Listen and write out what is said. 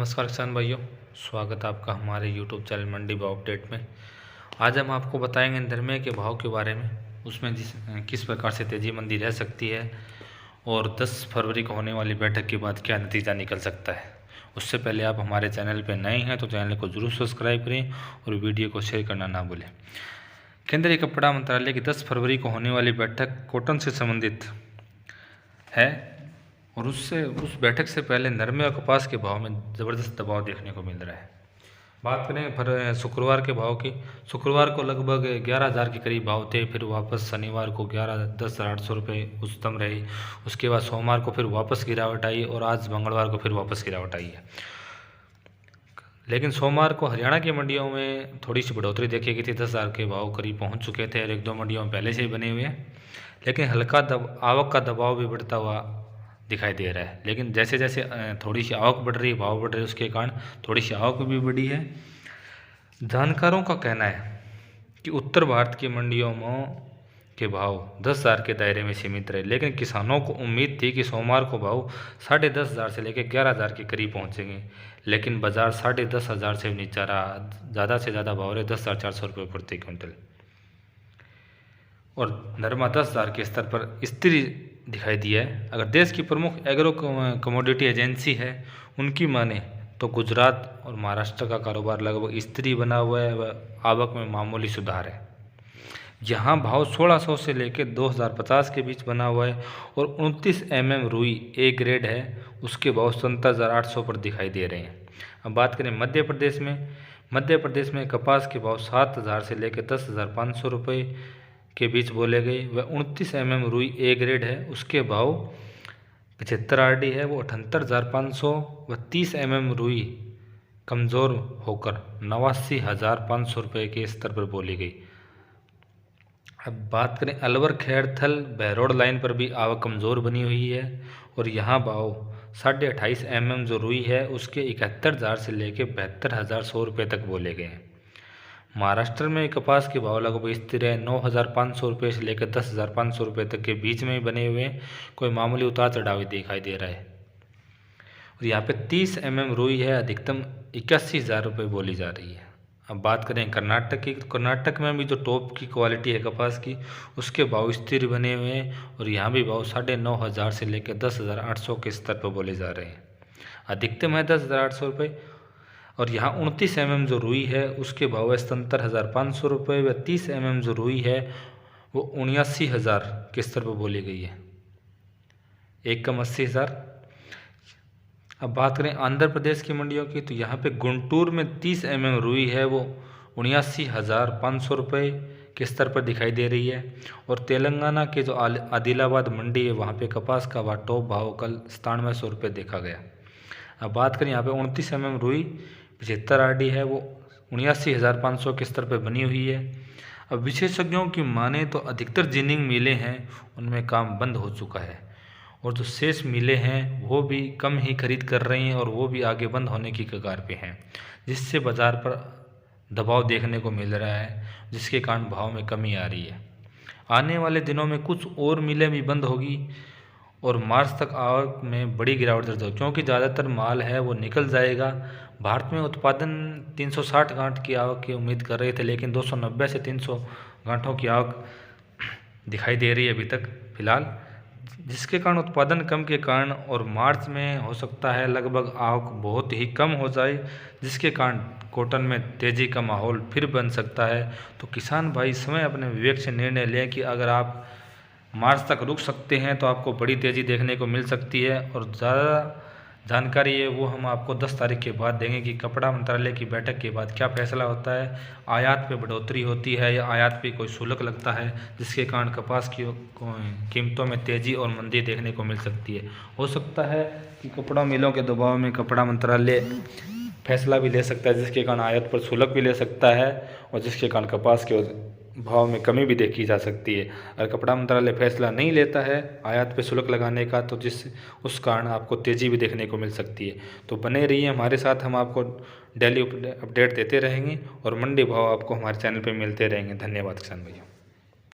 नमस्कार किसान भाइयों, स्वागत है आपका हमारे YouTube चैनल मंडी भाव अपडेट में। आज हम आपको बताएंगे नरमे के भाव के बारे में, उसमें किस प्रकार से तेज़ी मंदी रह सकती है और 10 फरवरी को होने वाली बैठक के बाद क्या नतीजा निकल सकता है। उससे पहले आप हमारे चैनल पर नए हैं तो चैनल को ज़रूर सब्सक्राइब करें और वीडियो को शेयर करना ना भूलें। केंद्रीय कपड़ा मंत्रालय की 10 फरवरी को होने वाली बैठक कॉटन से संबंधित है और उस बैठक से पहले नरमे और कपास के भाव में ज़बरदस्त दबाव देखने को मिल रहा है। बात करें फिर शुक्रवार के भाव की, शुक्रवार को लगभग 11,000 के करीब भाव थे, फिर वापस शनिवार को 10,800 रुपये उच्चतम रही। उसके बाद सोमवार को फिर वापस गिरावट आई और आज मंगलवार को फिर वापस गिरावट आई है। लेकिन सोमवार को हरियाणा की मंडियों में थोड़ी सी बढ़ोतरी देखी गई थी, 10,000 के भाव करीब पहुंच चुके थे और एक दो मंडियों में पहले से ही बने हुए हैं, लेकिन हल्का आवक का दबाव भी बढ़ता हुआ दिखाई दे रहा है। लेकिन जैसे जैसे थोड़ी सी आवक बढ़ रही है, भाव बढ़ रहे हैं, उसके कारण थोड़ी सी आवक भी बढ़ी है। जानकारों का कहना है कि उत्तर भारत की मंडियों में के भाव 10,000 के दायरे में सीमित रहे, लेकिन किसानों को उम्मीद थी कि सोमवार को भाव 10,500 से लेकर 11,000 के करीब पहुंचेंगे, लेकिन बाजार 10,500 से नीचा रहा। ज़्यादा से ज़्यादा भाव रहे 10,400 रुपये प्रति क्विंटल और नरमा 10,000 के स्तर पर स्थिर दिखाई दिया है। अगर देश की प्रमुख एग्रो कमोडिटी एजेंसी है उनकी माने तो गुजरात और महाराष्ट्र का कारोबार लगभग स्थिर बना हुआ है व आवक में मामूली सुधार है। यहाँ भाव 1600 से लेकर 2050 के बीच बना हुआ है और 29 mm रुई ए ग्रेड है, उसके भाव 57,800 पर दिखाई दे रहे हैं। अब बात करें मध्य प्रदेश में कपास के भाव 7,000 से लेकर 10,500 रुपये के बीच बोले गए व 29 mm रुई ए ग्रेड है, उसके भाव 75 RD है वो 78,500 व 30 mm रुई कमज़ोर होकर 89,500 रुपये के स्तर पर बोली गई। अब बात करें अलवर खैरथल बहरोड लाइन पर भी आवक कमज़ोर बनी हुई है और यहाँ भाव 28.5 mm जो रुई है उसके 71,000 से लेकर 72,100 रुपये तक बोले गए हैं। महाराष्ट्र में कपास के भाव लगभग स्थिर है, 9,500 रुपये से लेकर 10,500 रुपये तक के बीच में ही बने हुए हैं, कोई मामूली उतार चढ़ाव दिखाई दे रहा है। और यहाँ पे 30 mm रुई है, अधिकतम 81,000 रुपये बोली जा रही है। अब बात करें कर्नाटक की, तो कर्नाटक में भी जो टॉप की क्वालिटी है कपास की उसके भाव स्थिर बने हुए हैं और यहाँ भी भाव 9,500 से लेकर 10,800 के स्तर पर बोले जा रहे हैं। अधिकतम है 10,800 रुपये और यहाँ 29 mm जो रुई है उसके भाव है 77,500 रुपये व 30 mm जो रुई है वो 79,000 के स्तर पर बोली गई है, एक कम 80,000। अब बात करें आंध्र प्रदेश की मंडियों की, तो यहाँ पे गुंटूर में 30 mm रुई है वो 79,500 रुपये के स्तर पर दिखाई दे रही है और तेलंगाना के जो आदिलाबाद मंडी है वहाँ पे कपास का टॉप भाव कल 9700 रुपये देखा गया। अब बात करें यहाँ पे 29 mm रुई 75 RD है वो 79,500 के स्तर पर बनी हुई है। अब विशेषज्ञों की माने तो अधिकतर जिनिंग मिलें हैं उनमें काम बंद हो चुका है और जो शेष मिलें हैं वो भी कम ही खरीद कर रही हैं और वो भी आगे बंद होने की कगार पे हैं, जिससे बाज़ार पर दबाव देखने को मिल रहा है, जिसके कारण भाव में कमी आ रही है। आने वाले दिनों में कुछ और मिलें भी बंद होगी और मार्च तक आवक में बड़ी गिरावट दर्ज हो, क्योंकि ज़्यादातर माल है वो निकल जाएगा। भारत में उत्पादन 360 गांठ की आवक की उम्मीद कर रहे थे, लेकिन 290 से 300 गांठों की आवक दिखाई दे रही है अभी तक फिलहाल, जिसके कारण उत्पादन कम के कारण और मार्च में हो सकता है लगभग आवक बहुत ही कम हो जाए, जिसके कारण कॉटन में तेज़ी का माहौल फिर बन सकता है। तो किसान भाई समय अपने विवेक से निर्णय लें कि अगर आप मार्च तक रुक सकते हैं तो आपको बड़ी तेज़ी देखने को मिल सकती है। और ज़्यादा जानकारी है वो हम आपको 10 तारीख के बाद देंगे कि कपड़ा मंत्रालय की बैठक के बाद क्या फैसला होता है, आयात पे बढ़ोतरी होती है या आयात पे कोई शुल्क लगता है, जिसके कारण कपास की कीमतों में तेज़ी और मंदी देखने को मिल सकती है। हो सकता है कि कपड़ा मिलों के दबाव में कपड़ा मंत्रालय फैसला भी ले सकता है, जिसके कारण आयात पर शुल्क भी ले सकता है और जिसके कारण कपास के भाव में कमी भी देखी जा सकती है। अगर कपड़ा मंत्रालय फैसला नहीं लेता है आयात पे शुल्क लगाने का तो उस कारण आपको तेज़ी भी देखने को मिल सकती है। तो बने रहिए हमारे साथ, हम आपको डेली अपडेट देते रहेंगे और मंडी भाव आपको हमारे चैनल पे मिलते रहेंगे। धन्यवाद किसान भैया।